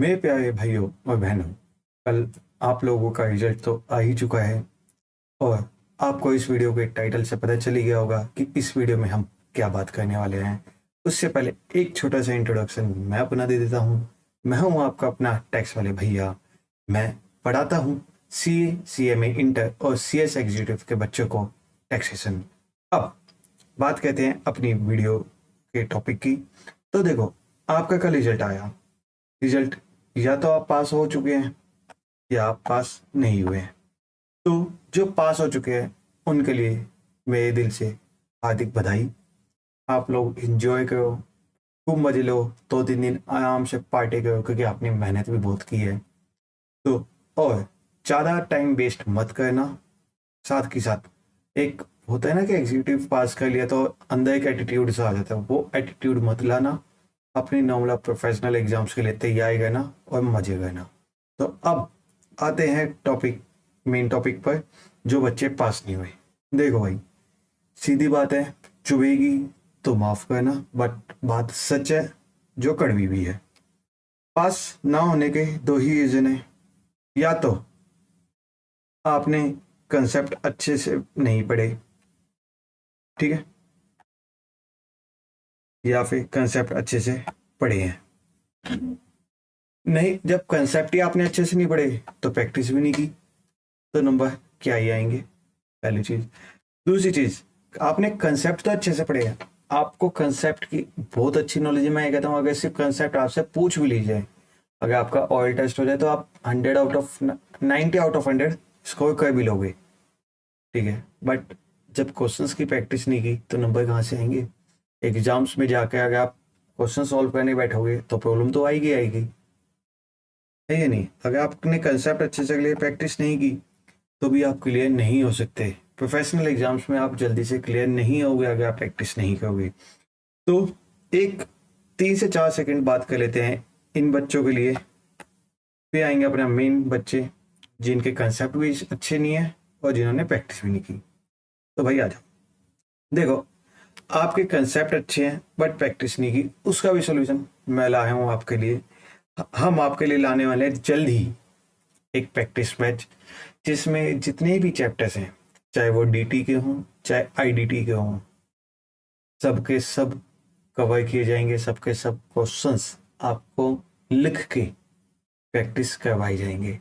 मेरे प्यारे भाइयों और बहनों, कल आप लोगों का रिजल्ट तो आ ही चुका है और आपको इस वीडियो के टाइटल से पता चल ही गया होगा कि इस वीडियो में हम क्या बात करने वाले हैं। उससे पहले एक छोटा सा इंट्रोडक्शन मैं अपना दे देता हूँ। मैं हूँ आपका अपना टैक्स वाले भैया। मैं पढ़ाता हूँ सीए, सीएमए, इंटर और सीएस एग्जीक्यूटिव के बच्चों को टैक्सेशन। अब बात करते हैं अपनी वीडियो के टॉपिक की। तो देखो, आपका कल रिजल्ट आया। रिजल्ट या तो आप पास हो चुके हैं या आप पास नहीं हुए हैं। तो जो पास हो चुके हैं उनके लिए मेरे दिल से हार्दिक बधाई। आप लोग एंजॉय करो, खूब मजे लो, 2-3 दिन आराम से पार्टी करो क्योंकि आपने मेहनत भी बहुत की है। तो और ज़्यादा टाइम वेस्ट मत करना। साथ के साथ एक होता है ना कि एग्जीक्यूटिव पास कर लिया तो अंदर एक एटीट्यूड सा आ जाता है, वो एटीट्यूड मत लाना। अपनी नॉर्मल प्रोफेशनल एग्जाम्स के लिए तैयारी करना और मजे करना। तो अब आते हैं मेन टॉपिक पर, जो बच्चे पास नहीं हुए। देखो भाई, सीधी बात है, चुभेगी तो माफ करना, बट बात सच है जो कड़वी भी है। पास ना होने के दो ही रीजन है। या तो आपने कंसेप्ट अच्छे से नहीं पढ़े, ठीक है, या फिर कंसेप्ट अच्छे से पढ़े हैं। नहीं, जब कंसेप्ट ही आपने अच्छे से नहीं पढ़े तो प्रैक्टिस भी नहीं की तो नंबर क्या ही आएंगे, पहली चीज। दूसरी चीज, आपने कंसेप्ट तो अच्छे से पढ़े हैं, आपको कंसेप्ट की बहुत अच्छी नॉलेज है। मैं ये कहता हूँ अगर सिर्फ कंसेप्ट आपसे पूछ भी लीजिए, अगर आपका ऑयल टेस्ट हो जाए तो आप 90 आउट ऑफ 100 स्कोर कर भी लोगे, ठीक है। बट जब क्वेश्चंस की प्रैक्टिस नहीं की तो नंबर कहाँ से आएंगे। एग्जाम्स में जाकर अगर आप क्वेश्चन सॉल्व करने बैठोगे तो प्रॉब्लम तो आएगी आएगी, है या नहीं। अगर आपने कंसेप्ट अच्छे से क्लियर प्रैक्टिस नहीं की तो भी आप क्लियर नहीं हो सकते। प्रोफेशनल एग्जाम्स में आप जल्दी से क्लियर नहीं होगे अगर आप प्रैक्टिस नहीं करोगे। तो एक 3 से 4 सेकंड बात कर लेते हैं इन बच्चों के लिए, फिर आएंगे अपना मेन बच्चे जिनके कंसेप्ट भी अच्छे नहीं है और जिन्होंने प्रैक्टिस भी नहीं की। तो भाई आ जाओ। देखो, आपके कंसेप्ट अच्छे हैं बट प्रैक्टिस नहीं की, उसका भी सोल्यूशन मैं लाया हूँ आपके लिए। हम आपके लिए लाने वाले हैं जल्द ही एक प्रैक्टिस बैच, जिसमें जितने भी चैप्टर्स हैं, चाहे वो डीटी के हों चाहे आईडीटी के हों, सबके सब कवर किए जाएंगे। सबके सब क्वेश्चंस आपको लिख के प्रैक्टिस करवाई जाएंगे।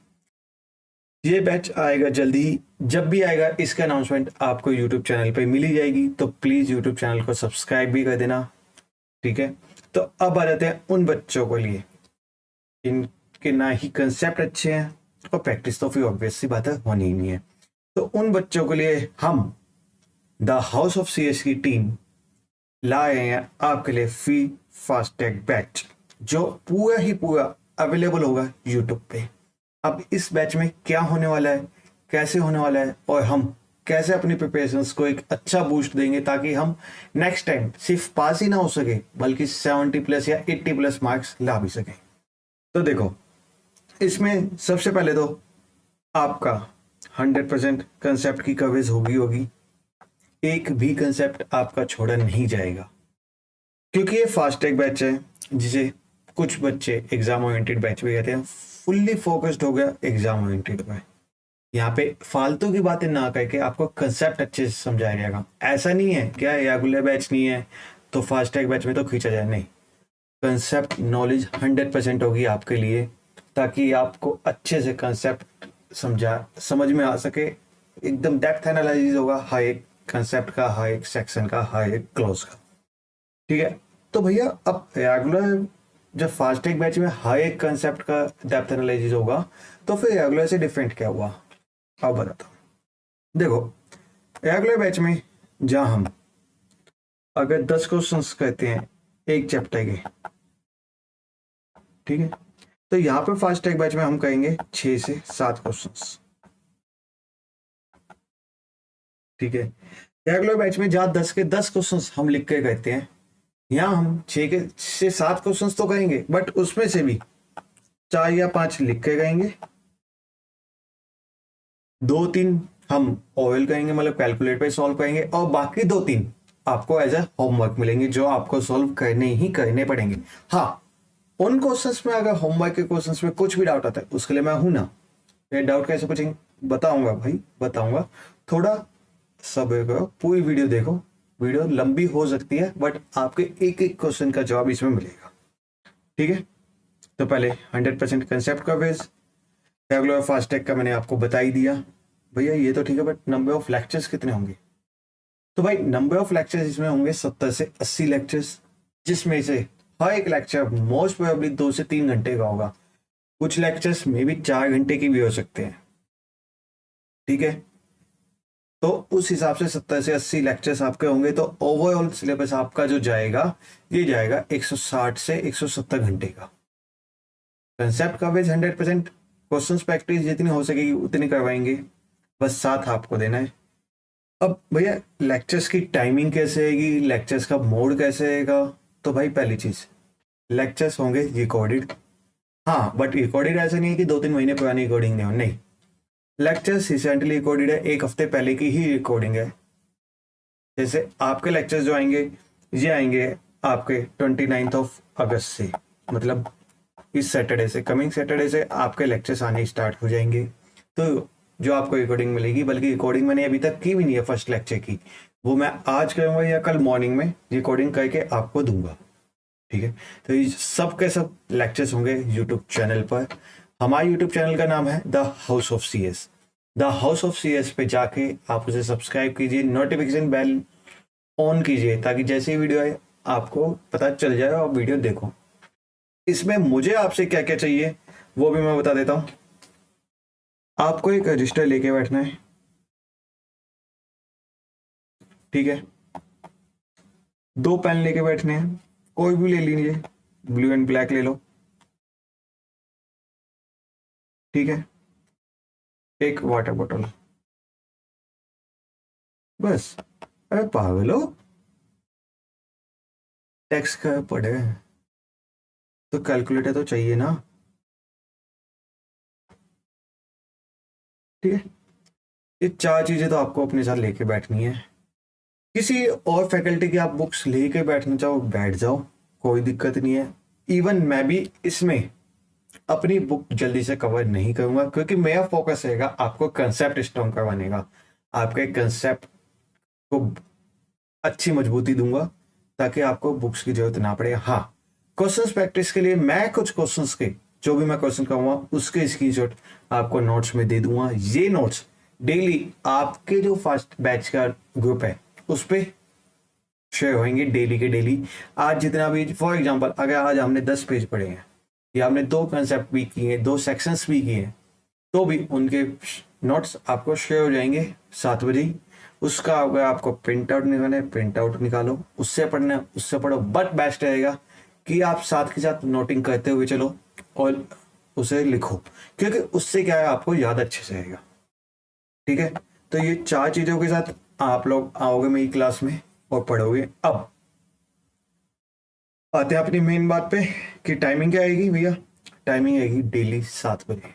ये बैच आएगा जल्दी। जब भी आएगा इसका अनाउंसमेंट आपको यूट्यूब चैनल पे मिल ही जाएगी, तो प्लीज़ यूट्यूब चैनल को सब्सक्राइब भी कर देना, ठीक है। तो अब आ जाते हैं उन बच्चों के लिए इनके ना ही कंसेप्ट अच्छे हैं और प्रैक्टिस तो फिर ऑब्वियस सी बात है होनी ही नहीं है। तो उन बच्चों के लिए हम द हाउस ऑफ सीएस की टीम लाए हैं आपके लिए फ्री फास्टैग बैच, जो पूरा ही पूरा अवेलेबल होगा यूट्यूब पे। अब इस बैच में क्या होने वाला है, कैसे होने वाला है और हम कैसे अपनी प्रिपरेशंस को एक अच्छा बूस्ट देंगे ताकि हम नेक्स्ट टाइम सिर्फ पास ही ना हो सके बल्कि 70+ या 80+ मार्क्स ला भी सकें। तो देखो, इसमें सबसे पहले तो आपका 100% कंसेप्ट की कवरेज होगी। एक भी कंसेप्ट आपका छोड़ा नहीं जाएगा क्योंकि ये फास्टैग बैच है, जिसे कुछ बच्चे एग्जाम ओरिएंटेड बैच भी कहते हैं। फुल्ली फोकस्ड हो गया एग्जाम ओरिएंटेड पर। यहाँ पे फालतू की बातें ना करके आपको कंसेप्ट अच्छे से समझाया जाएगा। ऐसा नहीं है क्या रेगुलर बैच नहीं है तो फास्टैग बैच में तो खींचा जाए, नहीं। कंसेप्ट नॉलेज 100% होगी आपके लिए, ताकि आपको अच्छे से कंसेप्ट समझ में आ सके। एकदम डेप्थ एनालिसिस होगा हर एक कंसेप्ट का, हर एक सेक्शन का, हर एक क्लॉज का, ठीक है। तो भैया अब रेगुलर जब फास्टैग बैच में हर एक कंसेप्ट का डेप्थ एनालिसिस होगा तो फिर रेगुलर से डिफरेंट क्या हुआ, अब बताता हूँ। देखो, रेगुलर बैच में जहाँ हम अगर 10 क्वेश्चंस करते हैं एक चैप्टर के, ठीक है, तो यहाँ पे फास्टैग बैच में हम करेंगे 6 से 7 क्वेश्चंस, ठीक है। रेगुलर बैच में जहाँ 10 के 10 क्वेश्चंस हम लिख के करते हैं, यहाँ हम 6 से 7 क्वेश्चंस तो करेंगे बट उसमें से भी 4 या 5 लिख के करेंगे, 2-3 हम ओवल करेंगे, मतलब कैलकुलेट पे सॉल्व करेंगे, और बाकी 2-3 आपको एज ए होमवर्क मिलेंगे जो आपको सॉल्व करने ही करने पड़ेंगे। हाँ, उन क्वेश्चंस में अगर होमवर्क के क्वेश्चंस में कुछ भी डाउट आता है उसके लिए मैं हूं ना। ये डाउट कैसे पूछेंगे बताऊंगा भाई, बताऊंगा। थोड़ा सब्र करो, पूरी वीडियो देखो। वीडियो लंबी हो सकती है बट आपके एक एक क्वेश्चन का जवाब इसमें मिलेगा। ठीक है, तो पहले 100% कंसेप्ट कवरेज, रेगुलर फास्टैग का मैंने आपको बता ही दिया। भैया ये तो ठीक है, बट नंबर ऑफ लेक्चर्स कितने होंगे? तो भाई नंबर ऑफ लेक्चर्स इसमें होंगे 70 से 80 लेक्चर्स, जिसमें से हर एक लेक्चर मोस्ट प्रोबेबली 2 से 3 घंटे का होगा। कुछ लेक्चर्स में भी 4 घंटे की भी हो सकते हैं। ठीक है, तो उस हिसाब से 70 से 80 लेक्चर्स आपके होंगे, तो ओवरऑल सिलेबस आपका जो जाएगा ये जाएगा 160 से 170 घंटे का। कंसेप्ट कवरेज 100%, क्वेश्चन प्रैक्टिस जितनी हो सकेगी उतनी करवाएंगे, बस साथ आपको देना है। अब भैया लेक्चर्स की टाइमिंग कैसे आएगी, लेक्चर्स का मोड कैसे आएगा? तो भाई पहली चीज, लेक्चर्स होंगे रिकॉर्डेड। हाँ, बट रिकॉर्डेड ऐसा नहीं है कि 2-3 महीने पुरानी रिकॉर्डिंग नहीं हो, नहीं। लेक्चर्स रिसेंटली रिकॉर्डेड है, 1 हफ्ते पहले की ही रिकॉर्डिंग है। जैसे आपके लेक्चर्स जो आएंगे ये आएंगे आपके 29 अगस्त से, मतलब इस सैटरडे से, कमिंग सैटरडे से आपके लेक्चर्स आने स्टार्ट हो जाएंगे। तो जो आपको रिकॉर्डिंग मिलेगी, बल्कि रिकॉर्डिंग मैंने अभी तक की भी नहीं है फर्स्ट लेक्चर की, वो मैं आज करूँगा या कल मॉर्निंग में रिकॉर्डिंग करके आपको दूंगा। ठीक है, तो ये सब के सब लेक्चर्स होंगे यूट्यूब चैनल पर। हमारे यूट्यूब चैनल का नाम है the house of CS। The house of CS पे जाके आप उसे सब्सक्राइब कीजिए, नोटिफिकेशन बेल ऑन कीजिए, ताकि जैसे ही वीडियो आए आपको पता चल जाए और वीडियो देखो। इसमें मुझे आपसे क्या क्या चाहिए वो भी मैं बता देता हूं। आपको एक रजिस्टर लेके बैठना है, ठीक है। 2 पेन लेके बैठने हैं, कोई भी ले लीजिए, ब्लू एंड ब्लैक ले लो, ठीक है। एक वाटर बॉटल, बस। अरे पागल हो, टैक्स का पड़े तो कैलकुलेटर तो चाहिए ना। ठीक है, ये 4 चीजें तो आपको अपने साथ लेके बैठनी है। किसी और फैकल्टी की आप बुक्स लेके बैठना चाहो बैठ जाओ, कोई दिक्कत नहीं है। इवन मैं भी इसमें अपनी बुक जल्दी से कवर नहीं करूंगा, क्योंकि मेरा फोकस रहेगा आपको कंसेप्ट स्ट्रॉन्ग करवाने का, आपके कंसेप्ट को अच्छी मजबूती दूंगा, ताकि आपको बुक्स की जरूरत ना पड़े। हाँ, क्वेश्चंस प्रैक्टिस के लिए मैं कुछ क्वेश्चंस के, जो भी मैं क्वेश्चन कहूंगा उसके स्क्रीनशॉट आपको नोट्स में दे दूंगा। ये नोट्स डेली आपके जो फर्स्ट बैच का ग्रुप है उस पर शेयर होंगे, डेली के डेली। आज जितना भी, फॉर एग्जांपल अगर आज हमने 10 पेज पढ़े हैं या हमने 2 कंसेप्ट भी किए, 2 सेक्शंस भी किए, तो भी उनके नोट्स आपको शेयर हो जाएंगे 7 बजे ही। उसका अगर आपको प्रिंट आउट निकालना है, प्रिंट आउट निकालो, उससे पढ़ना है उससे पढ़ो, बट बेस्ट रहेगा कि आप साथ के साथ नोटिंग करते हुए चलो और उसे लिखो, क्योंकि उससे क्या है आपको याद अच्छे से आएगा। ठीक है, तो ये 4 चीजों के साथ आप लोग आओगे मेरी क्लास में और पढ़ोगे। अब आते हैं अपनी मेन बात पे कि टाइमिंग क्या आएगी भैया। टाइमिंग आएगी डेली 7 बजे,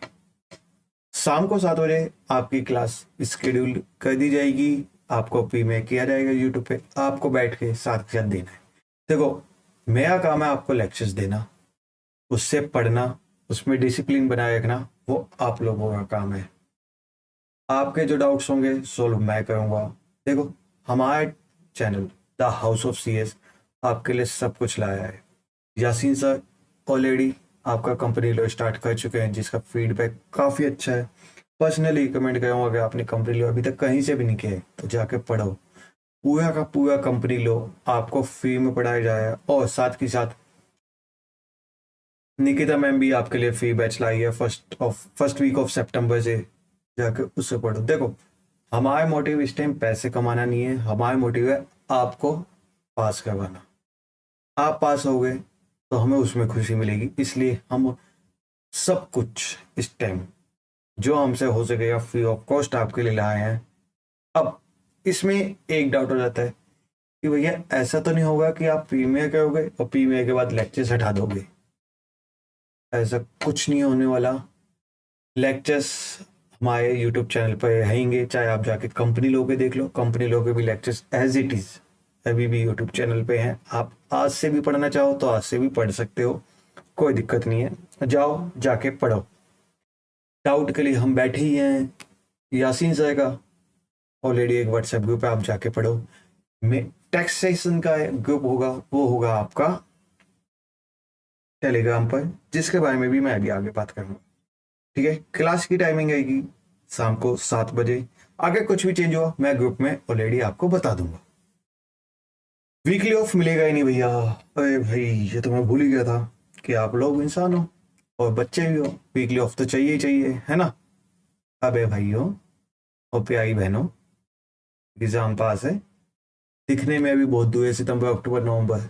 शाम को 7 बजे आपकी क्लास स्केड्यूल कर दी जाएगी, आपको प्री में किया जाएगा यूट्यूब पे, आपको बैठ के साथ के साथ देना है। देखो मेरा काम है आपको लेक्चर्स देना, उससे पढ़ना, उसमें डिसिप्लिन बनाए रखना वो आप लोगों का काम है। आपके जो डाउट्स होंगे सोल्व मैं करूंगा। देखो हमारे channel the house of CS आपके लिए सब कुछ लाया है। यासीन सर ऑलरेडी आपका कंपनी लो स्टार्ट कर चुके हैं, जिसका फीडबैक काफ़ी अच्छा है। पर्सनली रिकमेंड करूँगा, अगर आपने कंपनी लो अभी तक कहीं से भी नहीं किया है तो जाके पढ़ो। पूरा का पूरा कंपनी लो आपको फ्री में पढ़ाया जाए, और साथ के साथ निकिता मैम भी आपके लिए फ्री बैच लाई है फर्स्ट वीक ऑफ सितंबर से, जाके उससे पढ़ो। देखो हमारा मोटिव इस टाइम पैसे कमाना नहीं है, हमारा मोटिव है आपको पास करवाना। आप पास हो गए तो हमें उसमें खुशी मिलेगी, इसलिए हम सब कुछ इस टाइम जो हमसे हो सकेगा फ्री ऑफ कॉस्ट आपके लिए लाए हैं। अब इसमें एक डाउट हो जाता है कि भैया ऐसा तो नहीं होगा कि आप प्रीमियर करोगे और प्रीमियर के बाद लेक्चर्स हटा दोगे? ऐसा कुछ नहीं होने वाला। लेक्चर्स हमारे यूट्यूब चैनल पर रहेंगे, चाहे आप जाके कंपनी लोग देख लो, कंपनी लोग के भी लेक्चर्स एज इट इज अभी भी यूट्यूब चैनल पे हैं। आप आज से भी पढ़ना चाहो तो आज से भी पढ़ सकते हो, कोई दिक्कत नहीं है, जाओ जाके पढ़ो। डाउट के लिए हम बैठे ही हैं, यासीन सर का ऑलरेडी एक व्हाट्सएप ग्रुप है, आप जाके पढ़ो। में टैक्सेशन का ग्रुप होगा, वो होगा आपका टेलीग्राम पर, जिसके बारे में भी मैं अभी आगे बात करूंगा। ठीक है, क्लास की टाइमिंग आएगी शाम को 7 बजे। आगे कुछ भी चेंज हुआ मैं ग्रुप में ऑलरेडी आपको बता दूंगा। वीकली ऑफ मिलेगा ही नहीं भैया। अरे भाई ये तो मैं भूल ही गया था कि आप लोग इंसान हो और बच्चे भी हो, वीकली ऑफ तो चाहिए ही चाहिए, है ना। अबे भाइयों और प्यारी बहनों, एग्जाम पास है, दिखने में भी बहुत दूर है, सितंबर अक्टूबर नवंबर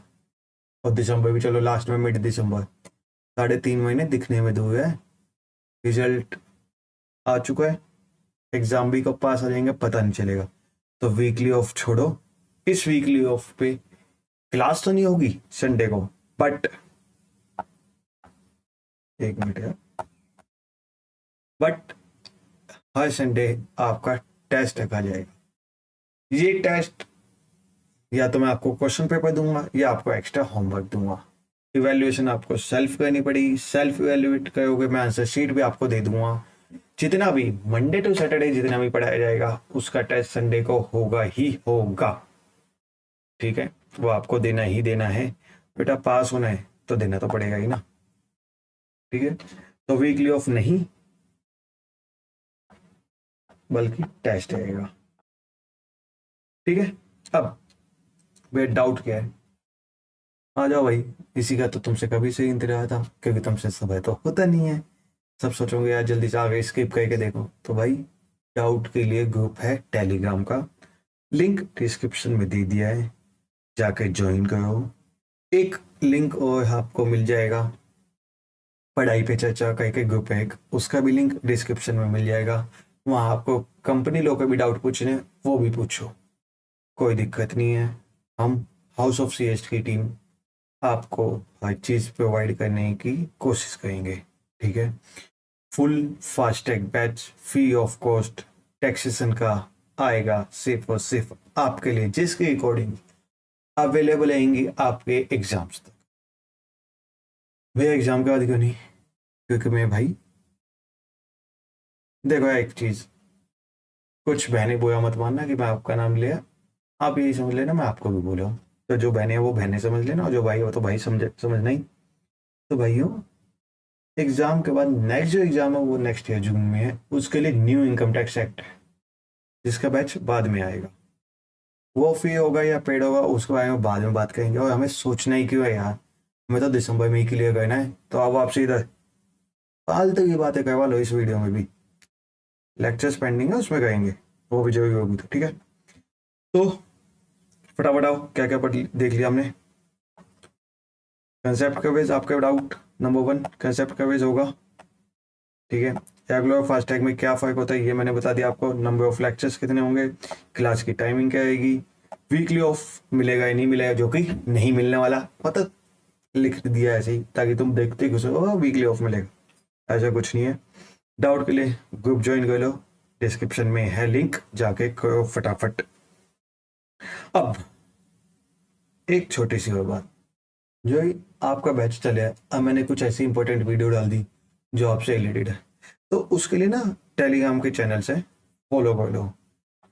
और दिसंबर भी चलो लास्ट में, मिड दिसंबर, 3.5 महीने दिखने में दूर है। रिजल्ट आ चुका है, एग्जाम भी कब पास आ जाएंगे पता नहीं चलेगा। तो वीकली ऑफ छोड़ो, इस वीकली ऑफ पे क्लास तो नहीं होगी संडे को, बट एक मिनट यार, बट हर संडे आपका टेस्ट रखा जाएगा। ये टेस्ट या तो मैं आपको क्वेश्चन पेपर दूंगा या आपको एक्स्ट्रा होमवर्क दूंगा। इवैल्यूएशन आपको सेल्फ करनी पड़ेगी, सेल्फ इवैल्यूएट करोगे, मैं आंसर शीट भी आपको दे दूंगा। जितना भी मंडे टू सैटरडे जितना भी पढ़ाया जाएगा उसका टेस्ट संडे को होगा ही होगा। ठीक है, वो आपको देना ही देना है बेटा, पास होना है तो देना तो पड़ेगा ही ना। ठीक है, तो वीकली ऑफ नहीं बल्कि टेस्ट रहेगा। ठीक है, अब वे डाउट क्या है, आ जाओ भाई, इसी का तो तुमसे कभी से इंतजार था, क्योंकि तुमसे समय तो होता नहीं है। सब सोचोगे यार जल्दी से आगे स्किप करके देखो, तो भाई डाउट के लिए ग्रुप है टेलीग्राम का, लिंक डिस्क्रिप्शन में दे दिया है, जाके ज्वाइन करो। एक लिंक और आपको मिल जाएगा, पढ़ाई पे चर्चा करके ग्रुप है एक, उसका भी लिंक डिस्क्रिप्शन में मिल जाएगा। वहाँ आपको कंपनी लोग का भी डाउट पूछने वो भी पूछो, कोई दिक्कत नहीं है। हम हाउस ऑफ सीएस की टीम आपको हर चीज़ प्रोवाइड करने की कोशिश करेंगे। ठीक है, full FASTag batch free of cost taxation का आएगा सिर्फ और सिर्फ आपके लिए, जिसके अकॉर्डिंग अवेलेबल रहेंगी आपके एग्जाम्स तक। भैया एग्जाम के बाद क्यों नहीं, क्योंकि मैं भाई देखो एक चीज, कुछ बहनें बुरा मत मानना कि मैं आपका नाम लिया, आप यही समझ लेना मैं आपको भी बोला हूँ। तो जो बहनें हैं वो बहनें समझ लेना, और जो भाई हो तो भाई समझना ही। तो भाइयों एग्जाम के बाद नेक्स्ट जो एग्जाम है वो नेक्स्ट ईयर जून में है, उसके लिए न्यू इनकम टैक्स एक्ट है जिसका बैच बाद में आएगा। वो फ्री होगा या पेड होगा उसके बारे में बाद में बात करेंगे, और हमें सोचना ही क्यों है यार, हमें तो दिसंबर में ही क्लियर करना है। तो अब आपसे इधर फालतू की बातें करवा लो, इस वीडियो में भी लेक्चर्स पेंडिंग है उसमें करेंगे, वो भी जरूरी होगी। तो ठीक है, तो फटाफट आओ, क्या क्या पढ़ देख लिया हमने। कंसेप्ट कवरेज आपका डाउट नंबर 1 कंसेप्ट कवरेज होगा। ठीक है, रेगुलर और फास्टैग में क्या फ़र्क होता है ये मैंने बता दिया आपको, नंबर ऑफ लेक्चर्स कितने होंगे, क्लास की टाइमिंग क्या रहेगी, वीकली ऑफ मिलेगा या नहीं मिलेगा, जो कि नहीं मिलने वाला, मतलब लिख दिया ऐसे ही ताकि तुम देखते ही घुसो वीकली ऑफ मिलेगा, ऐसा कुछ नहीं है। डाउट के लिए ग्रुप ज्वाइन कर लो, डिस्क्रिप्शन में है लिंक, जाके करो फटाफट। अब एक छोटी सी और बात, जो ही आपका बैच चले, अब मैंने कुछ ऐसी इंपॉर्टेंट वीडियो डाल दी जो आपसे रिलेटेड है, तो उसके लिए ना टेलीग्राम के चैनल से फॉलो कर लो।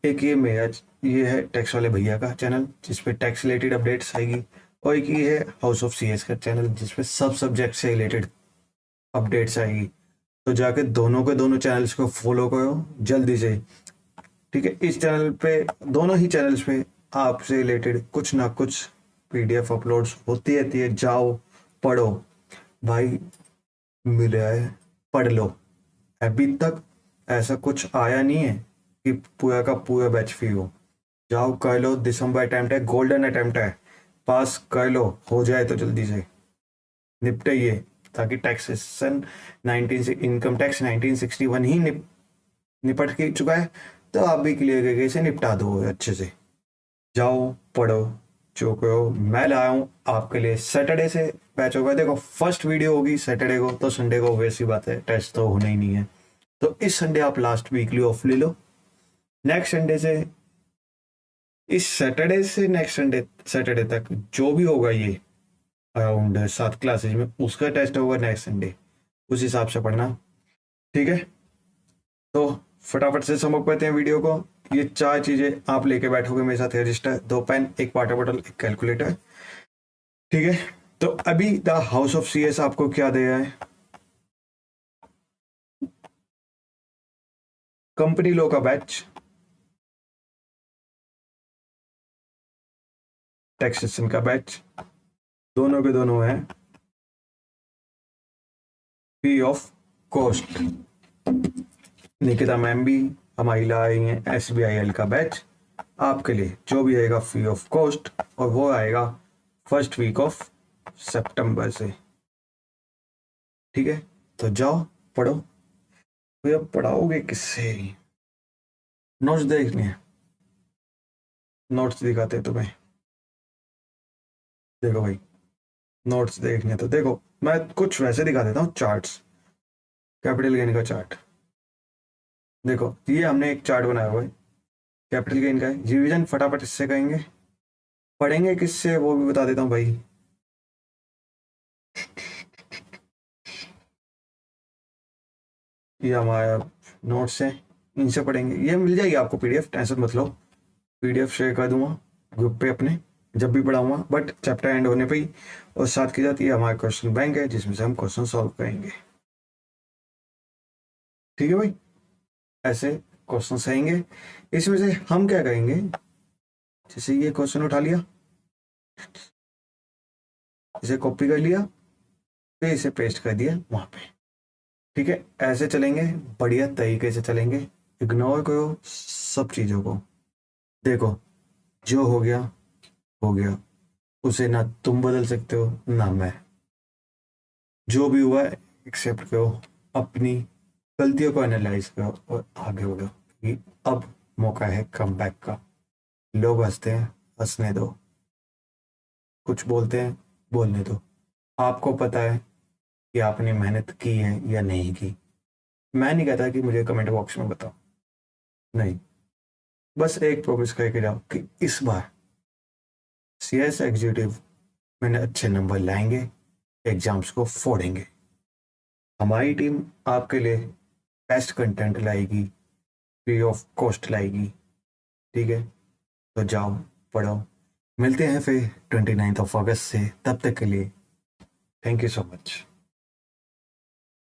एक ये मेरा ये है टैक्स वाले भैया का चैनल जिसपे टैक्स रिलेटेड अपडेट्स आएगी, और एक ये है हाउस ऑफ सीएस का चैनल जिसपे सब सब्जेक्ट से रिलेटेड अपडेट्स आएगी। तो जाके दोनों के दोनों चैनल्स को फॉलो करो जल्दी से। ठीक है, इस चैनल पे, दोनों ही चैनल्स पे आपसे रिलेटेड कुछ ना कुछ पीडीएफ अपलोड्स होती रहती है, जाओ पढ़ो भाई, मिला है पढ़ लो। अभी तक ऐसा कुछ आया नहीं है कि पूरा का पूरा बैच फ्री हो, जाओ कर लो, दिसंबर अटेम्प्ट है, गोल्डन अटेम्प्ट है, पास कर लो, हो जाए तो जल्दी से निपटाइए, ताकि टैक्सेशन 19 से इनकम टैक्स 1961 ही निपट के चुका है, तो आप भी क्लियर करके इसे निपटा दो अच्छे से। जाओ पढ़ो जो करो, मैं लाया हूँ आपके लिए सैटरडे से बैच होगा। देखो फर्स्ट वीडियो होगी सैटरडे को, तो संडे को वैसी बात है, टेस्ट तो होना ही नहीं है, तो इस संडे आप लास्ट वीकली ऑफ ले लो। नेक्स्ट संडे से, इस सैटरडे से नेक्स्ट संडे सैटरडे तक जो भी होगा ये अराउंड 7 क्लासेज में, उसका टेस्ट होगा नेक्स्ट संडे, उस हिसाब से पढ़ना। ठीक है, तो फटाफट से समझ पाते हैं वीडियो को। ये 4 चीजें आप लेके बैठोगे मेरे साथ, रजिस्टर, 2 पेन, एक वाटर बॉटल, एक कैलकुलेटर। ठीक है, तो अभी द हाउस ऑफ सीएस आपको क्या दे रहा है? कंपनी लॉ का बैच, टैक्सेशन का बैच, दोनों के दोनों है free of cost. Nikita ma'am भी हमारी ला रही है SBIL का बैच आपके लिए, जो भी आएगा फ्री ऑफ कॉस्ट, और वो आएगा फर्स्ट वीक ऑफ सितंबर से। ठीक है, तो जाओ पढ़ो। भैया पढ़ाओगे किससे? नोट्स देखने हैं, नोट्स दिखाते हैं तुम्हें। देखो भाई, नोट्स देखने हैं तो देखो, मैं कुछ वैसे दिखा देता हूँ चार्ट्स। कैपिटल गेन का चार्ट देखो, ये हमने एक चार्ट बनाया हुआ है, कैपिटल गेन का है। रिवीजन फटाफट इससे करेंगे, पढ़ेंगे किससे वो भी बता देता हूँ भाई। ये हमारा नोट्स है, इनसे पढ़ेंगे। ये मिल जाएगी आपको PDF, टेंशन मत लो, PDF शेयर कर दूंगा ग्रुप पे अपने जब भी पढ़ाऊंगा, बट चैप्टर एंड होने पे ही। और साथ के साथ ये हमारा क्वेश्चन बैंक है जिसमें से हम क्वेश्चन सॉल्व करेंगे। ठीक है भाई, ऐसे क्वेश्चन आएंगे। इसमें से हम क्या करेंगे, जैसे ये क्वेश्चन उठा लिया, इसे कॉपी कर लिया, फिर इसे पेस्ट कर दिया वहां पे। ठीक है, ऐसे चलेंगे, बढ़िया तरीके से चलेंगे। इग्नोर करो सब चीजों को। देखो, जो हो गया, उसे ना तुम बदल सकते हो ना मैं। जो भी हुआ एक्सेप्ट करो, अपनी गलतियों को एनालाइज करो और आगे बढ़ो, कि अब मौका है कम बैक का। लोग हंसते हैं, हंसने दो, कुछ बोलते हैं, बोलने दो। आपको पता है कि आपने मेहनत की है या नहीं की। मैं नहीं कहता कि मुझे कमेंट बॉक्स में बताओ, नहीं, बस एक प्रॉमिस करके जाओ कि इस बार CS एग्जीक्यूटिव मैंने अच्छे नंबर लाएंगे, एग्जाम्स को फोड़ेंगे। हमारी टीम आपके लिए बेस्ट कंटेंट लाएगी, फ्री ऑफ कॉस्ट लाएगी। ठीक है, तो जाओ पढ़ो। मिलते हैं फिर 29 अगस्त से, तब तक के लिए थैंक यू सो मच।